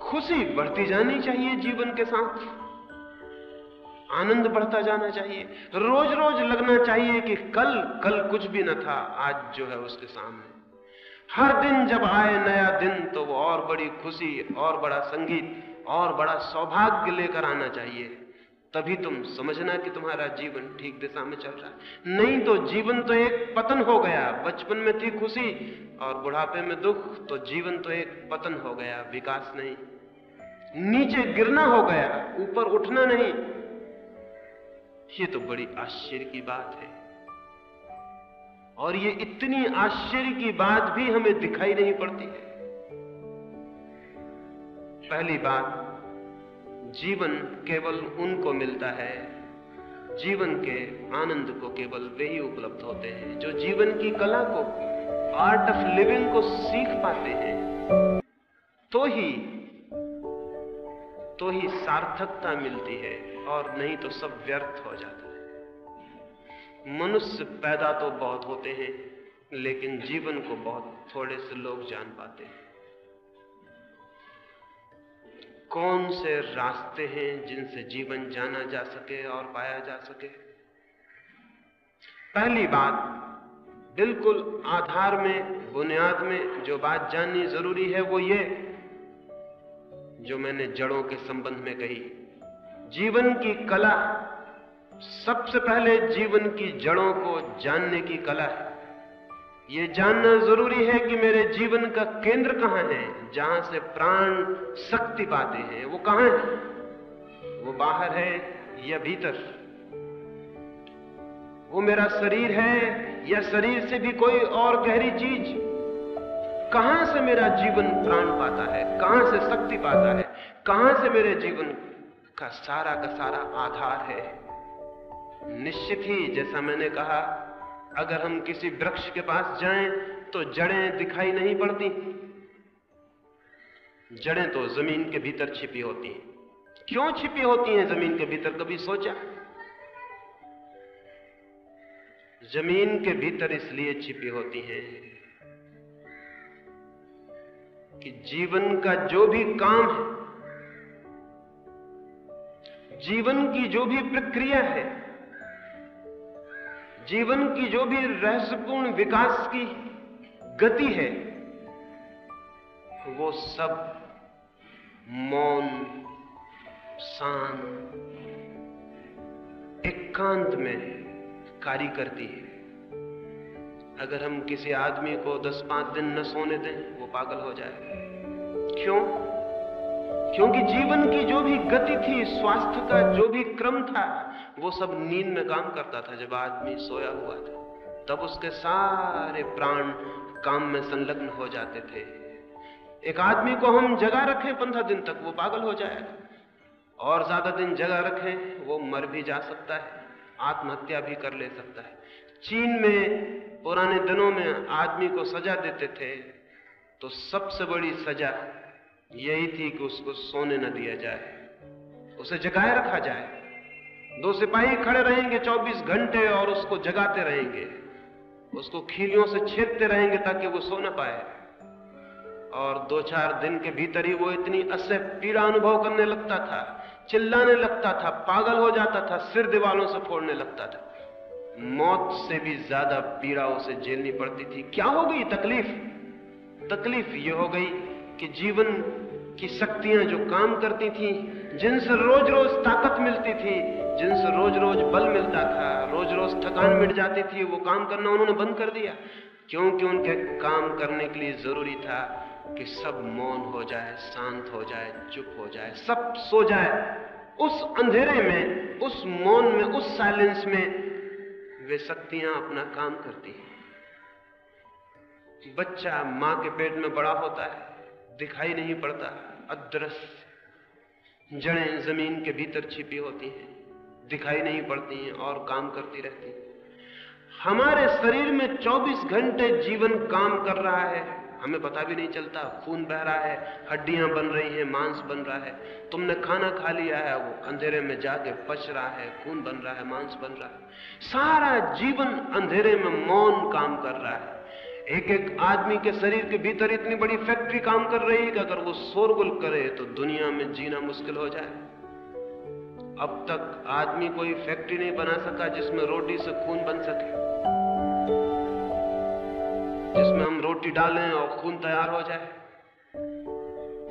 खुशी बढ़ती जानी चाहिए, जीवन के साथ आनंद बढ़ता जाना चाहिए। रोज रोज लगना चाहिए कि कल कुछ भी न था, आज जो है उसके सामने। हर दिन जब आए नया दिन तो वो और बड़ी खुशी, और बड़ा संगीत, और बड़ा सौभाग्य लेकर आना चाहिए। तभी तुम समझना कि तुम्हारा जीवन ठीक दिशा में चल रहा है। नहीं तो जीवन तो एक पतन हो गया। बचपन में थी खुशी और बुढ़ापे में दुख, तो जीवन तो एक पतन हो गया, विकास नहीं। नीचे गिरना हो गया, ऊपर उठना नहीं। ये तो बड़ी आश्चर्य की बात है, और ये इतनी आश्चर्य की बात भी हमें दिखाई नहीं पड़ती है। पहली बात, जीवन केवल उनको मिलता है, जीवन के आनंद को केवल वे ही उपलब्ध होते हैं जो जीवन की कला को, आर्ट ऑफ लिविंग को सीख पाते हैं। तो ही सार्थकता मिलती है, और नहीं तो सब व्यर्थ हो जाता है। मनुष्य पैदा तो बहुत होते हैं, लेकिन जीवन को बहुत थोड़े से लोग जान पाते हैं। कौन से रास्ते हैं जिनसे जीवन जाना जा सके और पाया जा सके? पहली बात, बिल्कुल आधार में, बुनियाद में जो बात जाननी जरूरी है वो ये, जो मैंने जड़ों के संबंध में कही। जीवन की कला, सबसे पहले जीवन की जड़ों को जानने की कला है। ये जानना जरूरी है कि मेरे जीवन का केंद्र कहां है, जहां से प्राण शक्ति पाते हैं। वो कहां है? वो बाहर है या भीतर? वो मेरा शरीर है या शरीर से भी कोई और गहरी चीज? कहां से मेरा जीवन प्राण पाता है, कहां से शक्ति पाता है, कहां से मेरे जीवन का सारा आधार है? निश्चित ही, जैसा मैंने कहा, अगर हम किसी वृक्ष के पास जाएं तो जड़ें दिखाई नहीं पड़ती। जड़ें तो जमीन के भीतर छिपी होती हैं। क्यों छिपी होती हैं जमीन के भीतर, कभी सोचा? जमीन के भीतर इसलिए छिपी होती हैं कि जीवन का जो भी काम है, जीवन की जो भी प्रक्रिया है, जीवन की जो भी रहस्यपूर्ण विकास की गति है, वो सब मौन, शांत, एकांत में कार्य करती है। अगर हम किसी आदमी को 10-5 दिन न सोने दें, वो पागल हो जाएगा। क्यों? क्योंकि जीवन की जो भी गति थी, स्वास्थ्य का जो भी क्रम था, वो सब नींद में काम करता था। जब आदमी सोया हुआ था, तब उसके सारे प्राण काम में संलग्न हो जाते थे। एक आदमी को हम जगा रखें 15 दिन तक, वो पागल हो जाएगा। और ज्यादा दिन जगा रखें, वो मर भी जा सकता है, आत्महत्या भी कर ले सकता है। चीन में पुराने दिनों में आदमी को सजा देते थे, तो सबसे बड़ी सजा यही थी कि उसको सोने न दिया जाए, उसे जगाए रखा जाए। 2 सिपाही खड़े रहेंगे 24 घंटे और उसको जगाते रहेंगे, उसको खीलियों से छेदते रहेंगे ताकि वो सो न पाए। और 2-4 दिन के भीतर ही वो इतनी असह्य पीड़ा अनुभव करने लगता था, चिल्लाने लगता था, पागल हो जाता था, सिर दीवालों से फोड़ने लगता था। मौत से भी ज्यादा पीड़ा उसे झेलनी पड़ती थी। क्या हो गई तकलीफ ये हो गई कि जीवन की शक्तियां जो काम करती थी, जिनसे रोज रोज ताकत मिलती थी, जिनसे रोज रोज बल मिलता था, रोज रोज थकान मिट जाती थी, वो काम करना उन्होंने बंद कर दिया। क्योंकि उनके काम करने के लिए जरूरी था कि सब मौन हो जाए, शांत हो जाए, चुप हो जाए, सब सो जाए। उस अंधेरे में, उस मौन में, उस साइलेंस में वे शक्तियां अपना काम करती हैं। बच्चा मां के पेट में बड़ा होता है, दिखाई नहीं पड़ता, अदृश्य। जड़ें जमीन के भीतर छिपी होती हैं, दिखाई नहीं पड़ती हैं और काम करती रहती हैं। हमारे शरीर में 24 घंटे जीवन काम कर रहा है, हमें पता भी नहीं चलता। खून बह रहा है, हड्डियां बन रही हैं, मांस बन रहा है। तुमने खाना खा लिया है, वो अंधेरे में जाके पच रहा है, खून बन रहा है, मांस बन रहा है। सारा जीवन अंधेरे में मौन काम कर रहा है। एक एक आदमी के शरीर के भीतर इतनी बड़ी फैक्ट्री काम कर रही है कि अगर वो शोरगुल करे तो दुनिया में जीना मुश्किल हो जाए। अब तक आदमी कोई फैक्ट्री नहीं बना सका जिसमें रोटी से खून बन सके, जिसमें हम रोटी डालें और खून तैयार हो जाए,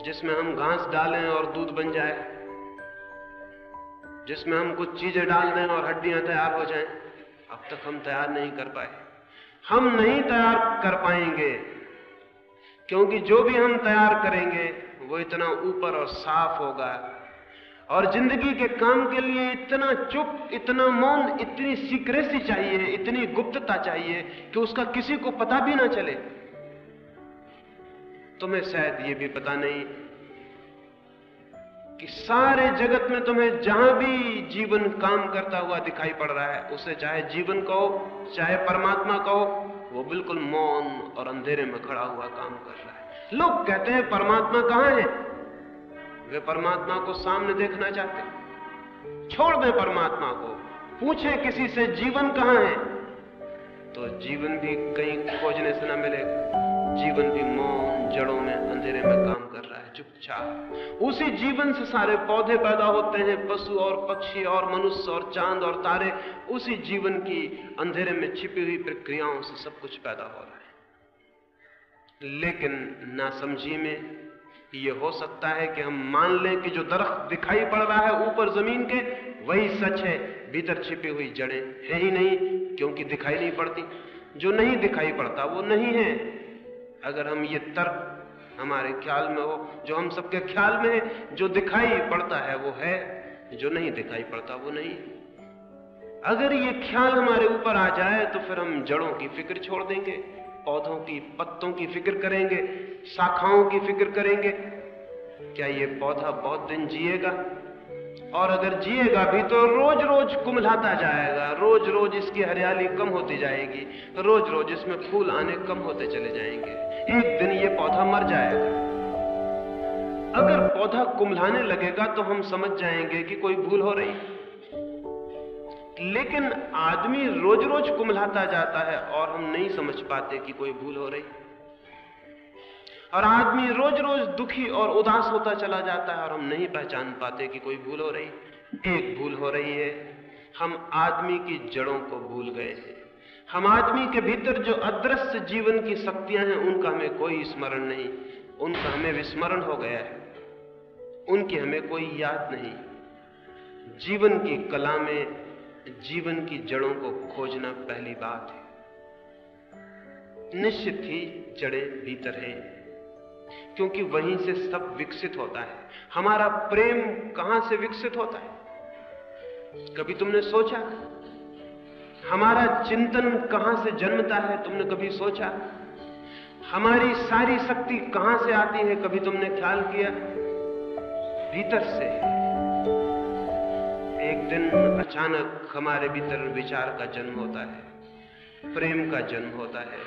जिसमें हम घास डालें और दूध बन जाए, जिसमें हम कुछ चीजें डाल दें और हड्डियां तैयार हो जाएं। अब तक हम तैयार नहीं कर पाए। हम नहीं तैयार कर पाएंगे, क्योंकि जो भी हम तैयार करेंगे वो इतना ऊपर और साफ होगा, और जिंदगी के काम के लिए इतना चुप, इतना मौन, इतनी सीक्रेसी चाहिए, इतनी गुप्तता चाहिए कि उसका किसी को पता भी ना चले। तुम्हें शायद ये भी पता नहीं कि सारे जगत में तुम्हें जहां भी जीवन काम करता हुआ दिखाई पड़ रहा है, उसे चाहे जीवन कहो चाहे परमात्मा कहो, वो बिल्कुल मौन और अंधेरे में खड़ा हुआ काम कर रहा है। लोग कहते हैं परमात्मा कहां है? वे परमात्मा को सामने देखना चाहते हैं। छोड़ दें परमात्मा को, पूछें किसी से जीवन कहां है, तो जीवन भी कहीं खोजने से न मिलेगा। जीवन भी मौन, जड़ों में, अंधेरे में काम कर रहा है, चुपचाप। उसी जीवन से सारे पौधे पैदा होते हैं, पशु और पक्षी और मनुष्य और चांद और तारे। उसी जीवन की अंधेरे में छिपी हुई प्रक्रियाओं से सब कुछ पैदा हो रहा है। लेकिन नासमझी में ये हो सकता है कि हम मान लें कि जो दरख्त दिखाई पड़ रहा है ऊपर जमीन के, वही सच है, भीतर छिपी हुई जड़ें है ही नहीं, क्योंकि दिखाई नहीं पड़ती। जो नहीं दिखाई पड़ता वो नहीं है। अगर हम ये तर्क हमारे ख्याल में हो, जो हम सबके ख्याल में है, जो दिखाई पड़ता है वो है, जो नहीं दिखाई पड़ता वो नहीं। अगर ये ख्याल हमारे ऊपर आ जाए तो फिर हम जड़ों की फिक्र छोड़ देंगे, पौधों की, पत्तों की फिक्र करेंगे, शाखाओं की फिक्र करेंगे। क्या ये पौधा बहुत दिन जिएगा? और अगर जिएगा भी तो रोज रोज कुम्हलाता जाएगा, रोज रोज इसकी हरियाली कम होती जाएगी, रोज रोज इसमें फूल आने कम होते चले जाएंगे। एक दिन ये पौधा मर जाएगा। अगर पौधा कुम्हलाने लगेगा तो हम समझ जाएंगे कि कोई भूल हो रही। लेकिन आदमी रोज रोज कुम्हलाता जाता है और हम नहीं समझ पाते कि कोई भूल हो रही। और आदमी रोज रोज दुखी और उदास होता चला जाता है और हम नहीं पहचान पाते कि कोई भूल हो रही। एक भूल हो रही है, हम आदमी की जड़ों को भूल गए हैं। हम आदमी के भीतर जो अदृश्य जीवन की शक्तियां हैं उनका हमें कोई स्मरण नहीं, उनका हमें विस्मरण हो गया है, उनकी हमें कोई याद नहीं। जीवन की कला में जीवन की जड़ों को खोजना पहली बात है। निश्चित ही जड़ें भीतर हैं, क्योंकि वहीं से सब विकसित होता है। हमारा प्रेम कहां से विकसित होता है? कभी तुमने सोचा? हमारा चिंतन कहां से जन्मता है? तुमने कभी सोचा? हमारी सारी शक्ति कहां से आती है? कभी तुमने ख्याल किया? भीतर से। एक दिन अचानक हमारे भीतर विचार का जन्म होता है, प्रेम का जन्म होता है।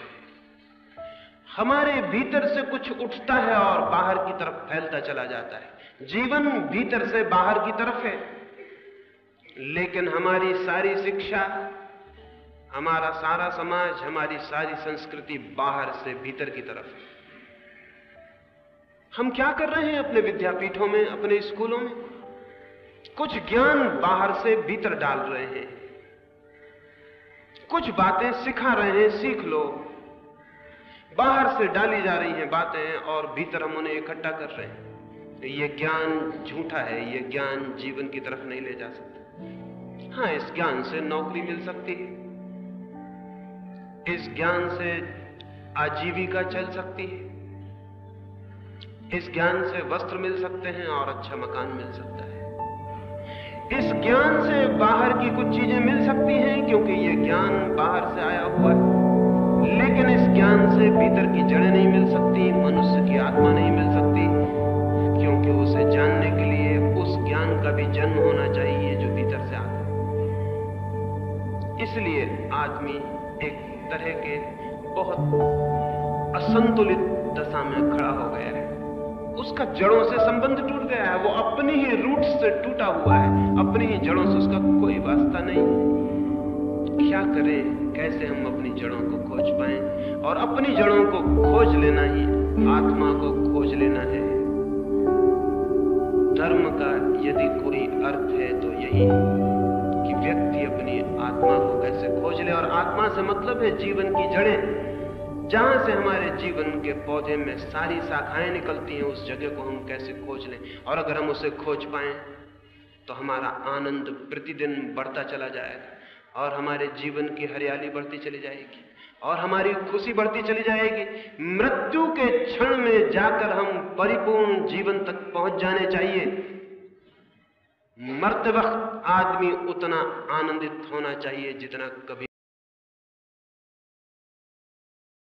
हमारे भीतर से कुछ उठता है और बाहर की तरफ फैलता चला जाता है। जीवन भीतर से बाहर की तरफ है, लेकिन हमारी सारी शिक्षा, हमारा सारा समाज, हमारी सारी संस्कृति बाहर से भीतर की तरफ है। हम क्या कर रहे हैं अपने विद्यापीठों में, अपने स्कूलों में? कुछ ज्ञान बाहर से भीतर डाल रहे हैं, कुछ बातें सिखा रहे हैं, सीख लो। बाहर से डाली जा रही हैं बातें और भीतर हम उन्हें इकट्ठा कर रहे हैं। ये ज्ञान झूठा है, ये ज्ञान जीवन की तरफ नहीं ले जा सकता। हाँ, इस ज्ञान से नौकरी मिल सकती है, इस ज्ञान से आजीविका चल सकती है, इस ज्ञान से वस्त्र मिल सकते हैं और अच्छा मकान मिल सकता है। इस ज्ञान से बाहर की कुछ चीजें मिल सकती हैं, क्योंकि ये ज्ञान बाहर से आया हुआ है। लेकिन इस ज्ञान से भीतर की जड़ें नहीं मिल सकती, मनुष्य की आत्मा नहीं मिल सकती, क्योंकि उसे जानने के लिए उस ज्ञान का भी जन्म होना चाहिए जो भीतर से आता है। इसलिए आदमी एक तरह के बहुत असंतुलित दशा में खड़ा हो गया है। उसका जड़ों से संबंध टूट गया है, वो अपनी ही रूट से टूटा हुआ है, अपनी ही जड़ों से उसका कोई वास्ता नहीं। क्या करे? कैसे हम अपनी जड़ों को खोज पाएं। और अपनी जड़ों को खोज लेना ही आत्मा को खोज लेना है। धर्म का यदि कोई अर्थ है तो यही कि व्यक्ति अपनी आत्मा को कैसे खोज ले। और आत्मा से मतलब है जीवन की जड़ें, जहां से हमारे जीवन के पौधे में सारी शाखाएं निकलती हैं, उस जगह को हम कैसे खोज लें। और अगर हम उसे खोज पाएं तो हमारा आनंद प्रतिदिन बढ़ता चला जाएगा और हमारे जीवन की हरियाली बढ़ती चली जाएगी और हमारी खुशी बढ़ती चली जाएगी। मृत्यु के क्षण में जाकर हम परिपूर्ण जीवन तक पहुंच जाने चाहिए। मरते वक्त आदमी उतना आनंदित होना चाहिए जितना कभी